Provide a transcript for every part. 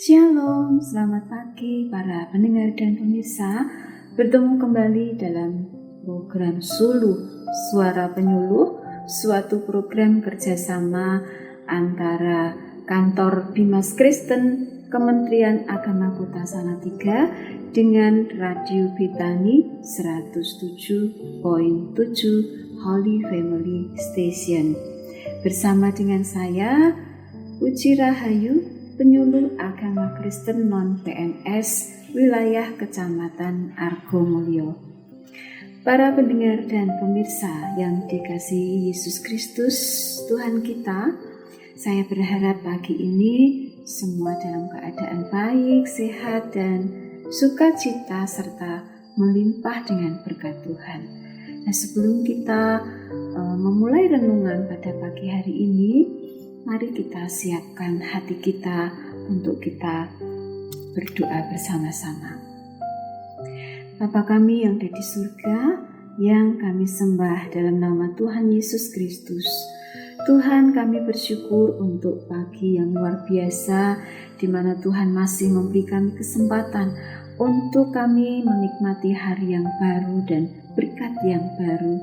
Shalom, selamat pagi para pendengar dan pemirsa. Bertemu kembali dalam program Suluh, Suara Penyuluh, suatu program kerjasama antara Kantor Bimas Kristen, Kementerian Agama Kota Salatiga dengan Radio Betani 107.7 Holy Family Station. Bersama dengan saya, Puji Rahayu, penyuluh agama Kristen non-PNS wilayah Kecamatan Argomulyo. Para pendengar dan pemirsa yang dikasihi Yesus Kristus Tuhan kita, saya berharap pagi ini semua dalam keadaan baik, sehat, dan sukacita serta melimpah dengan berkat Tuhan. Nah, sebelum kita memulai renungan pada pagi hari ini, mari kita siapkan hati kita untuk kita berdoa bersama-sama. Bapa kami yang ada di surga, yang kami sembah dalam nama Tuhan Yesus Kristus. Tuhan, kami bersyukur untuk pagi yang luar biasa, di mana Tuhan masih memberi kami kesempatan untuk kami menikmati hari yang baru dan berkat yang baru.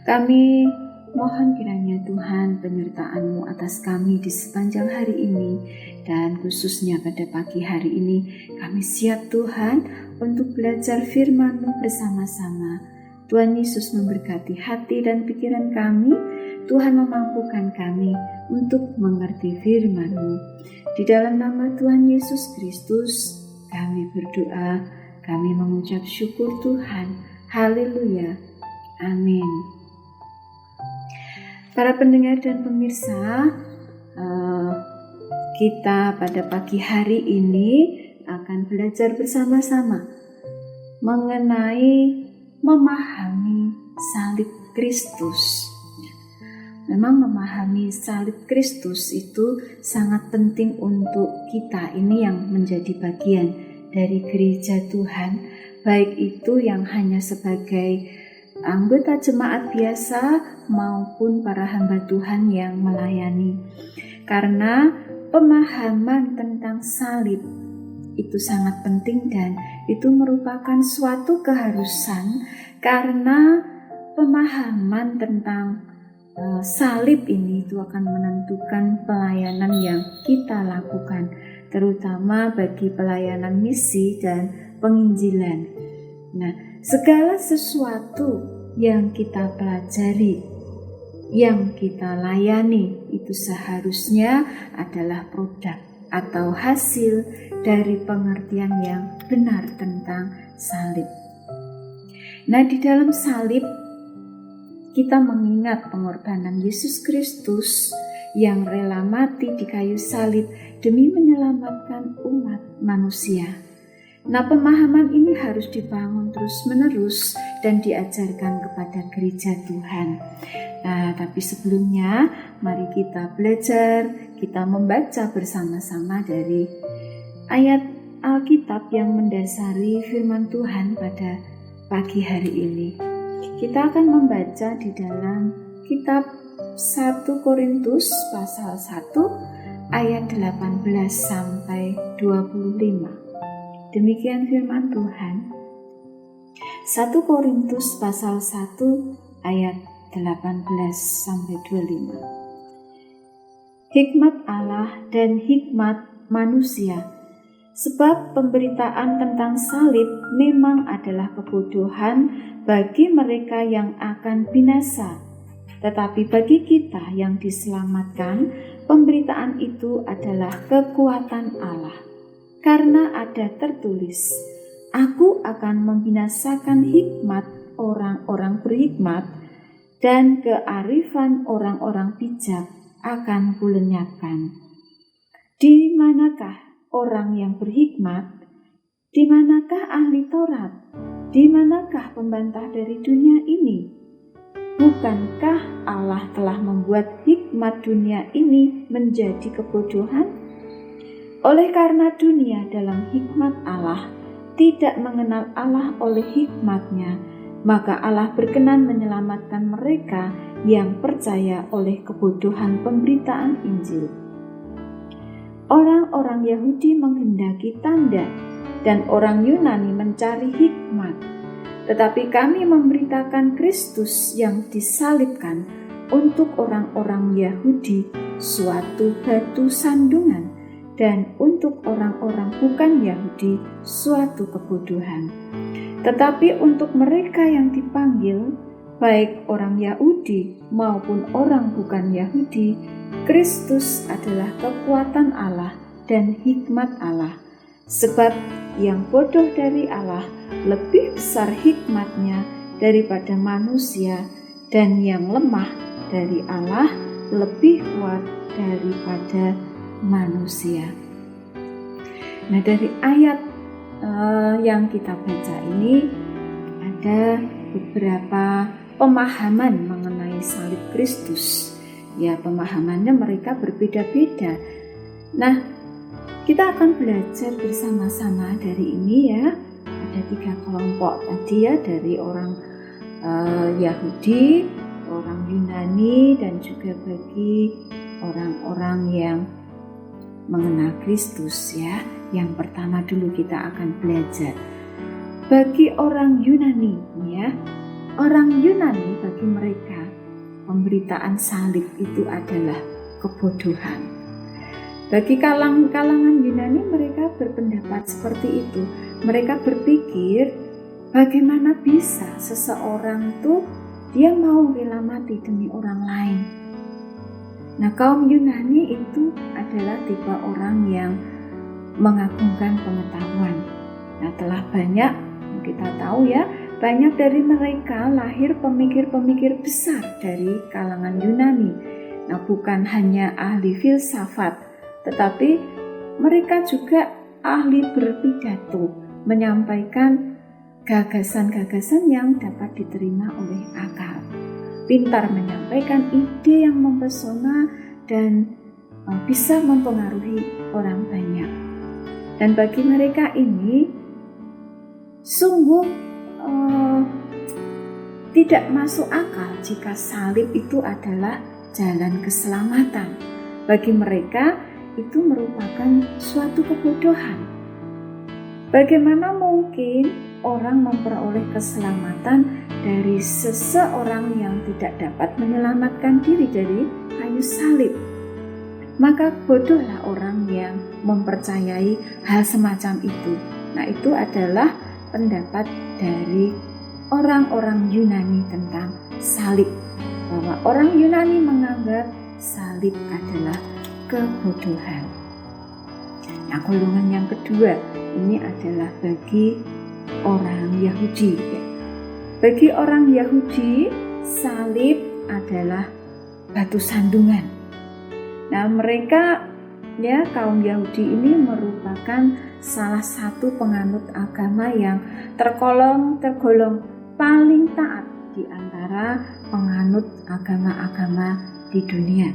Kami mohon kiranya Tuhan penyertaan-Mu atas kami di sepanjang hari ini, dan khususnya pada pagi hari ini kami siap Tuhan untuk belajar firman-Mu bersama-sama. Tuhan Yesus memberkati hati dan pikiran kami. Tuhan memampukan kami untuk mengerti firman-Mu. Di dalam nama Tuhan Yesus Kristus kami berdoa, kami mengucap syukur Tuhan. Haleluya. Amin. Para pendengar dan pemirsa, kita pada pagi hari ini akan belajar bersama-sama mengenai memahami salib Kristus. Memang memahami salib Kristus itu sangat penting untuk kita ini yang menjadi bagian dari gereja Tuhan, baik itu yang hanya sebagai anggota jemaat biasa maupun para hamba Tuhan yang melayani. Karena pemahaman tentang salib itu sangat penting dan itu merupakan suatu keharusan, karena pemahaman tentang salib ini itu akan menentukan pelayanan yang kita lakukan, terutama bagi pelayanan misi dan penginjilan. Nah, segala sesuatu yang kita pelajari, yang kita layani, itu seharusnya adalah produk atau hasil dari pengertian yang benar tentang salib. Nah, di dalam salib kita mengingat pengorbanan Yesus Kristus yang rela mati di kayu salib demi menyelamatkan umat manusia. Nah, pemahaman ini harus dibangun terus-menerus dan diajarkan kepada gereja Tuhan. Nah, tapi sebelumnya mari kita belajar, kita membaca bersama-sama dari ayat Alkitab yang mendasari firman Tuhan pada pagi hari ini. Kita akan membaca di dalam kitab 1 Korintus pasal 1 ayat 18 sampai 25. Demikian firman Tuhan. 1 Korintus pasal 1 ayat 18 sampai 25. Hikmat Allah dan hikmat manusia. Sebab pemberitaan tentang salib memang adalah kebodohan bagi mereka yang akan binasa. Tetapi bagi kita yang diselamatkan, pemberitaan itu adalah kekuatan Allah. Karena ada tertulis, Aku akan membinasakan hikmat orang-orang berhikmat, dan kearifan orang-orang bijak akan kulenyapkan. Di manakah orang yang berhikmat? Di manakah ahli Taurat? Di manakah pembantah dari dunia ini? Bukankah Allah telah membuat hikmat dunia ini menjadi kebodohan? Oleh karena dunia dalam hikmat Allah tidak mengenal Allah oleh hikmatnya, maka Allah berkenan menyelamatkan mereka yang percaya oleh kebodohan pemberitaan Injil. Orang-orang Yahudi menghendaki tanda dan orang Yunani mencari hikmat. Tetapi kami memberitakan Kristus yang disalibkan untuk orang-orang Yahudi suatu batu sandungan dan untuk orang-orang bukan Yahudi suatu kebodohan. Tetapi untuk mereka yang dipanggil, baik orang Yahudi maupun orang bukan Yahudi, Kristus adalah kekuatan Allah dan hikmat Allah. Sebab yang bodoh dari Allah lebih besar hikmatnya daripada manusia, dan yang lemah dari Allah lebih kuat daripada manusia. Nah, dari ayat yang kita baca ini ada beberapa pemahaman mengenai salib Kristus. Ya, pemahamannya mereka berbeda-beda. Nah, kita akan belajar bersama-sama dari ini ya. Ada 3 kelompok tadi ya, dari orang Yahudi, orang Yunani, dan juga bagi orang-orang yang mengenal Kristus ya. Yang pertama dulu kita akan belajar bagi orang Yunani ya. Orang Yunani, bagi mereka pemberitaan salib itu adalah kebodohan. Bagi kalangan Yunani, mereka berpendapat seperti itu. Mereka berpikir, bagaimana bisa seseorang tuh dia mau rela mati demi orang lain. Nah, kaum Yunani itu adalah tipe orang yang mengagungkan pengetahuan. Nah, telah banyak kita tahu ya, banyak dari mereka lahir pemikir-pemikir besar dari kalangan Yunani. Nah, bukan hanya ahli filsafat, tetapi mereka juga ahli berpidato, menyampaikan gagasan-gagasan yang dapat diterima oleh akal. Pintar menyampaikan ide yang mempesona dan bisa mempengaruhi orang banyak. Dan bagi mereka ini sungguh tidak masuk akal jika salib itu adalah jalan keselamatan. Bagi mereka itu merupakan suatu kebodohan. Bagaimana mungkin orang memperoleh keselamatan dari seseorang yang tidak dapat menyelamatkan diri dari kayu salib? Maka bodohlah orang yang mempercayai hal semacam itu. Nah, itu adalah pendapat dari orang-orang Yunani tentang salib, bahwa orang Yunani menganggap salib adalah kebodohan. Nah, golongan yang kedua ini adalah bagi orang Yahudi. Bagi orang Yahudi, salib adalah batu sandungan. Nah, mereka ya, kaum Yahudi ini merupakan salah satu penganut agama yang tergolong paling taat di antara penganut agama-agama di dunia.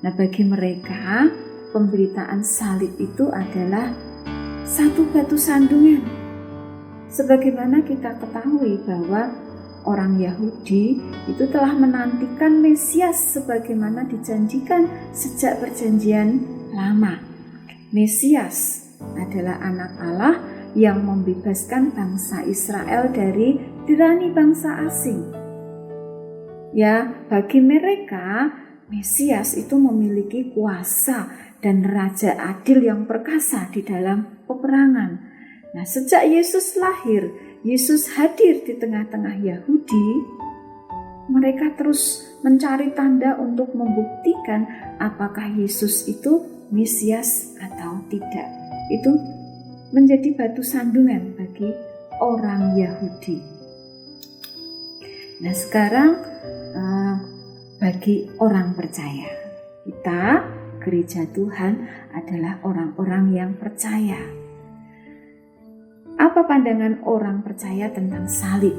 Nah, bagi mereka pemberitaan salib itu adalah satu batu sandungan. Sebagaimana kita ketahui bahwa orang Yahudi itu telah menantikan Mesias sebagaimana dijanjikan sejak perjanjian lama. Mesias adalah anak Allah yang membebaskan bangsa Israel dari tirani bangsa asing. Ya, bagi mereka Mesias itu memiliki kuasa dan raja adil yang perkasa di dalam peperangan. Nah, sejak Yesus lahir, Yesus hadir di tengah-tengah Yahudi, mereka terus mencari tanda untuk membuktikan apakah Yesus itu Mesias atau tidak. Itu menjadi batu sandungan bagi orang Yahudi. Nah, sekarang bagi orang percaya, kita gereja Tuhan adalah orang-orang yang percaya. Apa pandangan orang percaya tentang salib?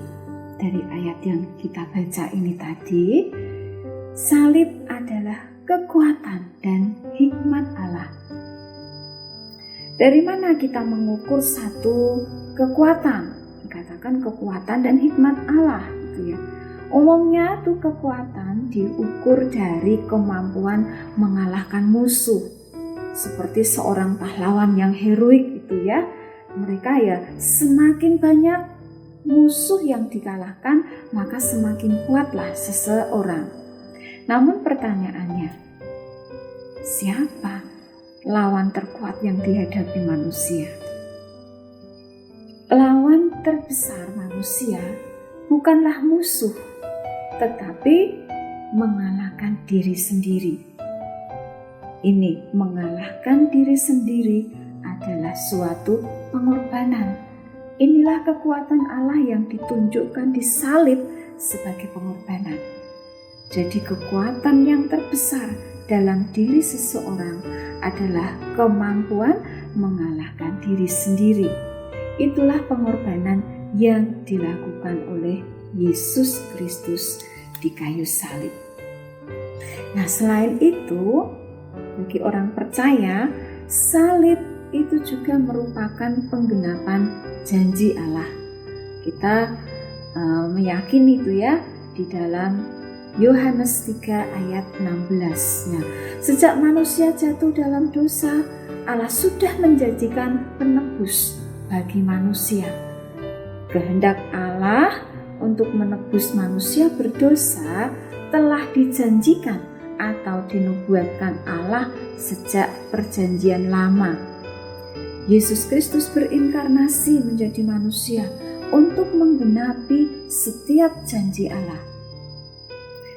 Dari ayat yang kita baca ini tadi, salib adalah kekuatan dan hikmat Allah. Dari mana kita mengukur satu kekuatan? Dikatakan kekuatan dan hikmat Allah, gitu ya. Umumnya tuh kekuatan diukur dari kemampuan mengalahkan musuh. seperti seorang pahlawan yang heroik itu ya. Mereka ya semakin banyak musuh yang dikalahkan, maka semakin kuatlah seseorang. Namun pertanyaannya, siapa lawan terkuat yang dihadapi manusia? Lawan terbesar manusia bukanlah musuh, tetapi mengalahkan diri sendiri. Ini mengalahkan diri sendiri adalah suatu pengorbanan. Inilah kekuatan Allah yang ditunjukkan di salib sebagai pengorbanan. Jadi kekuatan yang terbesar dalam diri seseorang adalah kemampuan mengalahkan diri sendiri. Itulah pengorbanan yang dilakukan oleh Yesus Kristus di kayu salib. Nah, selain itu, bagi orang percaya, salib itu juga merupakan penggenapan janji Allah. Kita meyakini itu ya di dalam Yohanes 3 ayat 16. Nah, sejak manusia jatuh dalam dosa, Allah sudah menjanjikan penebus bagi manusia. Kehendak Allah untuk menebus manusia berdosa telah dijanjikan atau dinubuatkan Allah sejak perjanjian lama. Yesus Kristus berinkarnasi menjadi manusia untuk menggenapi setiap janji Allah.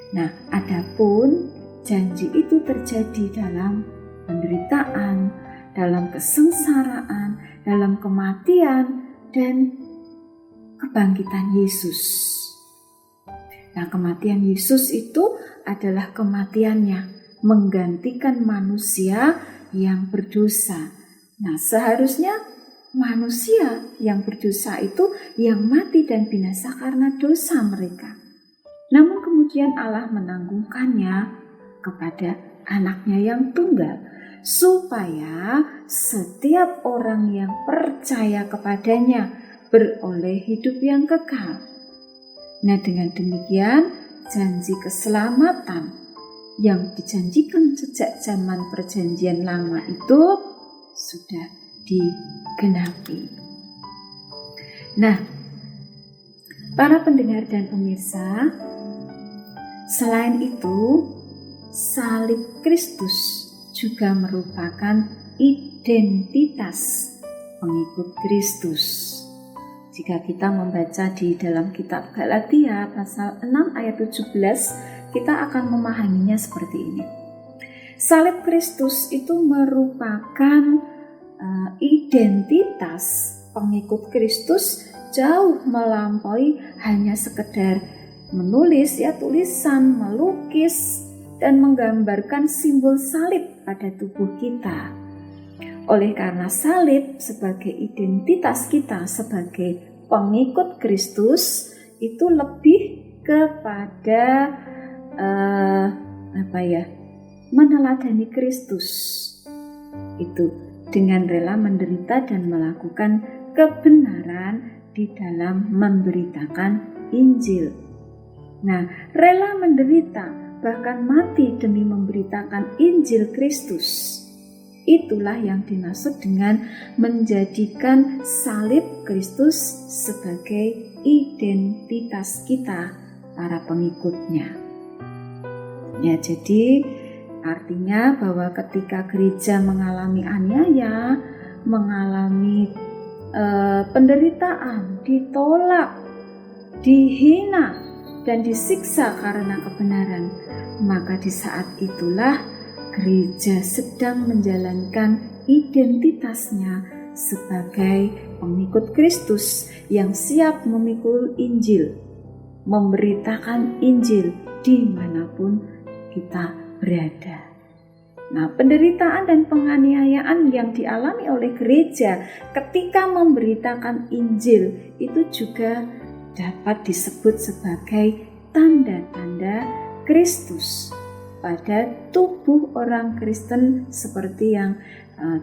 Nah, adapun janji itu terjadi dalam penderitaan, dalam kesengsaraan, dalam kematian, dan kebangkitan Yesus. Nah, kematian Yesus itu adalah kematiannya menggantikan manusia yang berdosa. Nah, seharusnya manusia yang berdosa itu yang mati dan binasa karena dosa mereka. Namun kemudian Allah menanggungkannya kepada anaknya yang tunggal, supaya setiap orang yang percaya kepadanya beroleh hidup yang kekal. Nah, dengan demikian janji keselamatan yang dijanjikan sejak zaman perjanjian lama itu sudah digenapi. Nah, para pendengar dan pemirsa, selain itu, salib Kristus juga merupakan identitas pengikut Kristus. Jika kita membaca di dalam kitab Galatia pasal 6 ayat 17, kita akan memahaminya seperti ini. Salib Kristus itu merupakan identitas pengikut Kristus jauh melampaui hanya sekedar menulis ya tulisan, melukis, dan menggambarkan simbol salib pada tubuh kita. Oleh karena salib sebagai identitas kita sebagai pengikut Kristus itu lebih kepada meneladani Kristus itu dengan rela menderita dan melakukan kebenaran di dalam memberitakan Injil. Nah, rela menderita bahkan mati demi memberitakan Injil Kristus. Itulah yang dimaksud dengan menjadikan salib Kristus sebagai identitas kita, para pengikutnya. Ya, jadi artinya bahwa ketika gereja mengalami aniaya, mengalami penderitaan, ditolak, dihina, dan disiksa karena kebenaran, maka di saat itulah gereja sedang menjalankan identitasnya sebagai pengikut Kristus yang siap memikul Injil, memberitakan Injil dimanapun kita berada. Nah, penderitaan dan penganiayaan yang dialami oleh gereja ketika memberitakan Injil itu juga dapat disebut sebagai tanda-tanda Kristus pada tubuh orang Kristen seperti yang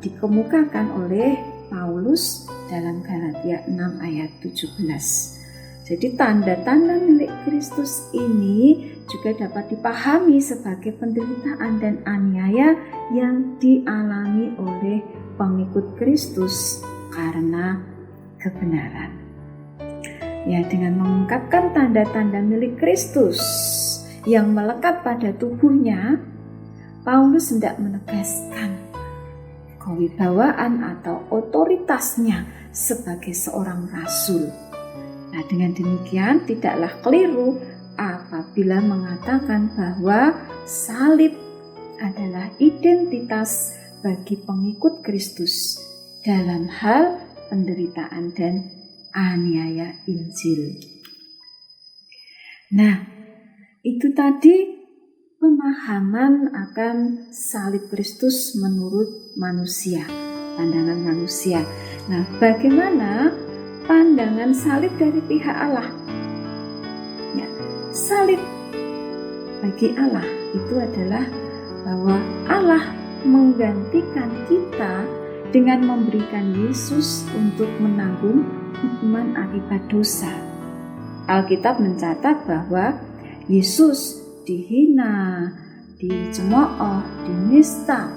dikemukakan oleh Paulus dalam Galatia 6 ayat 17. Jadi tanda-tanda milik Kristus ini juga dapat dipahami sebagai penderitaan dan aniaya yang dialami oleh pengikut Kristus karena kebenaran. Ya, dengan mengungkapkan tanda-tanda milik Kristus yang melekat pada tubuhnya, Paulus hendak menegaskan kewibawaan atau otoritasnya sebagai seorang rasul. Nah, dengan demikian tidaklah keliru apabila mengatakan bahwa salib adalah identitas bagi pengikut Kristus dalam hal penderitaan dan aniaya Injil. Nah, itu tadi pemahaman akan salib Kristus menurut manusia, pandangan manusia. Nah, bagaimana pandangan salib dari pihak Allah? Ya, salib bagi Allah itu adalah bahwa Allah menggantikan kita dengan memberikan Yesus untuk menanggung hukuman akibat dosa. Alkitab mencatat bahwa Yesus dihina, dicemooh, dinista,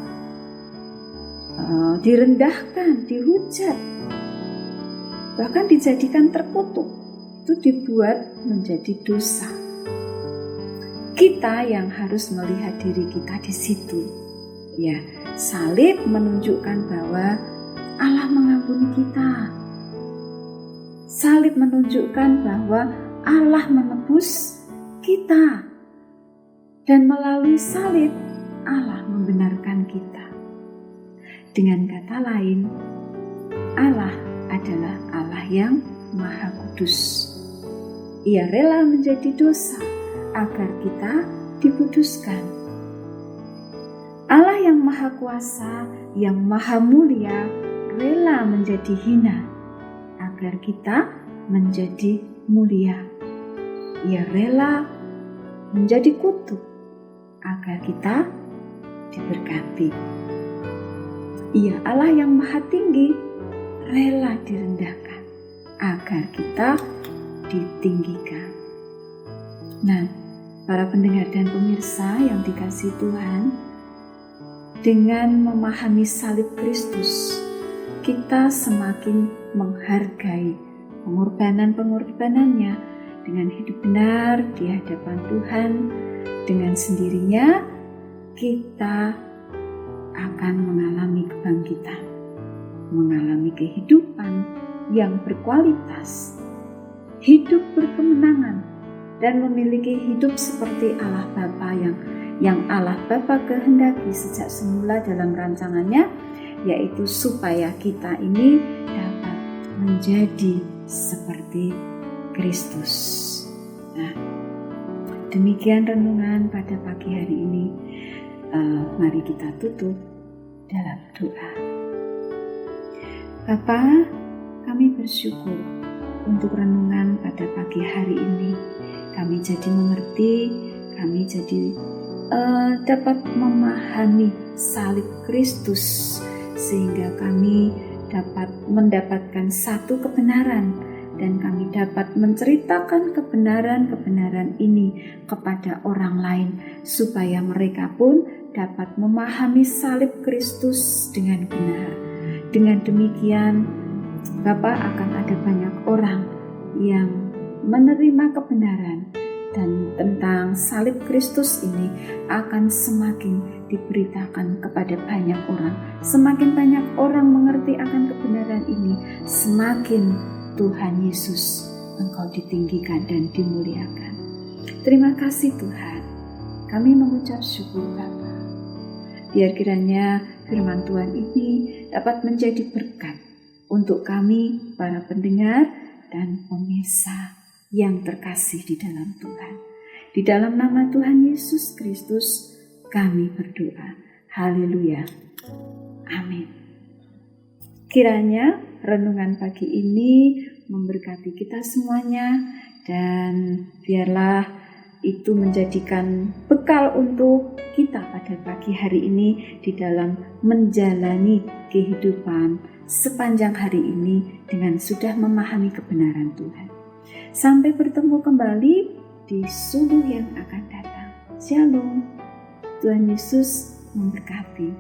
direndahkan, dihujat, bahkan dijadikan terkutuk. Itu dibuat menjadi dosa. Kita yang harus melihat diri kita di situ. Ya, salib menunjukkan bahwa Allah mengampuni kita. Salib menunjukkan bahwa Allah menebus kita. Dan melalui salib, Allah membenarkan kita. Dengan kata lain, Allah adalah Allah yang Maha Kudus. Ia rela menjadi dosa agar kita dikuduskan. Allah yang Maha Kuasa, yang Maha Mulia, rela menjadi hina agar kita menjadi mulia. Ia rela menjadi kutuk agar kita diberkati. Ia Allah yang Maha Tinggi, rela direndahkan agar kita ditinggikan. Nah, para pendengar dan pemirsa yang dikasihi Tuhan, dengan memahami salib Kristus, kita semakin menghargai pengorbanan-pengorbanannya dengan hidup benar di hadapan Tuhan. Dengan sendirinya kita akan mengalami kebangkitan, mengalami kehidupan yang berkualitas, hidup berkemenangan, dan memiliki hidup seperti Allah Bapa yang Allah Bapa kehendaki sejak semula dalam rancangannya, yaitu supaya kita ini dapat menjadi seperti Kristus. Nah, demikian renungan pada pagi hari ini. Mari kita tutup dalam doa. Bapa, kami bersyukur untuk renungan pada pagi hari ini. Kami jadi mengerti, kami jadi dapat memahami salib Kristus, sehingga kami dapat mendapatkan satu kebenaran, dan kami dapat menceritakan kebenaran-kebenaran ini kepada orang lain, supaya mereka pun dapat memahami salib Kristus dengan benar. Dengan demikian, Bapa, akan ada banyak orang yang menerima kebenaran, dan tentang salib Kristus ini akan semakin diberitakan kepada banyak orang. Semakin banyak orang mengerti akan kebenaran ini, semakin Tuhan Yesus, Engkau ditinggikan dan dimuliakan. Terima kasih Tuhan. Kami mengucap syukur Bapa. Biar kiranya firman Tuhan ini dapat menjadi berkat untuk kami, para pendengar dan pemirsa yang terkasih di dalam Tuhan. Di dalam nama Tuhan Yesus Kristus kami berdoa. Haleluya. Amin. Kiranya renungan pagi ini memberkati kita semuanya, dan biarlah itu menjadikan bekal untuk kita pada pagi hari ini di dalam menjalani kehidupan sepanjang hari ini dengan sudah memahami kebenaran Tuhan. Sampai bertemu kembali di suluh yang akan datang. Shalom. Tuhan Yesus memberkati.